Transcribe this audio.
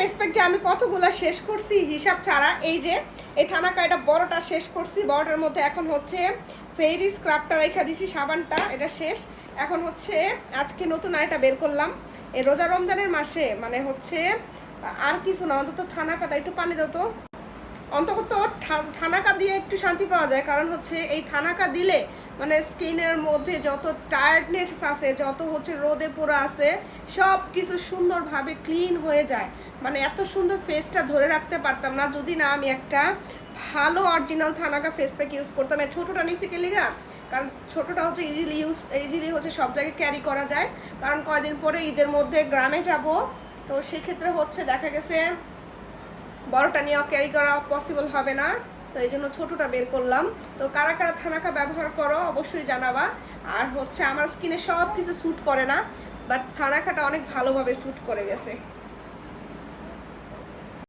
Face pack যে আমি কতগুলো শেষ করছি হিসাব ছাড়া। এই যে এই থানাকা এটা বড়টা শেষ করছি, বড়টার মধ্যে এখন হচ্ছে ফেরি স্ক্রাবটা রেখা দিছি, সাবানটা এটা শেষ। এখন হচ্ছে আজকে নতুন আরেকটা বের করলাম এই রোজা রমজানের মাসে, মানে হচ্ছে আর কিছু না, অন্তত থানাকাটা একটু পানি দাও তো, অন্তত থানাকা দিয়ে একটু শান্তি পাওয়া যায়। কারণ হচ্ছে এই থানাকা দিলে মানে স্কিনের মধ্যে যত টায়ার্ডনেস আছে, যত হচ্ছে রোদে পোড়া আছে, সব কিছু সুন্দরভাবে ক্লিন হয়ে যায়। মানে এত সুন্দর ফেসটা ধরে রাখতে পারতাম না যদি না আমি একটা ভালো original thanaka face pack use করতাম। এই ছোটোটা নিচে লিগা, কারণ ছোটোটা হচ্ছে ইজিলি হচ্ছে সব জায়গায় ক্যারি করা যায়। কারণ কয়দিন পরে ঈদের মধ্যে গ্রামে যাব, তো সেক্ষেত্রে হচ্ছে দেখা গেছে বড়টা নিয়েও ক্যারি করা পসিবল হবে না, তো এই জন্য ছোটোটা বের করলাম। তো কারা কারা থানাকা ব্যবহার করো অবশ্যই জানাবা। আর হচ্ছে আমার স্কিনে সব কিছু স্যুট করে না, বাট থানাকাটা অনেক ভালোভাবে স্যুট করে গেছে।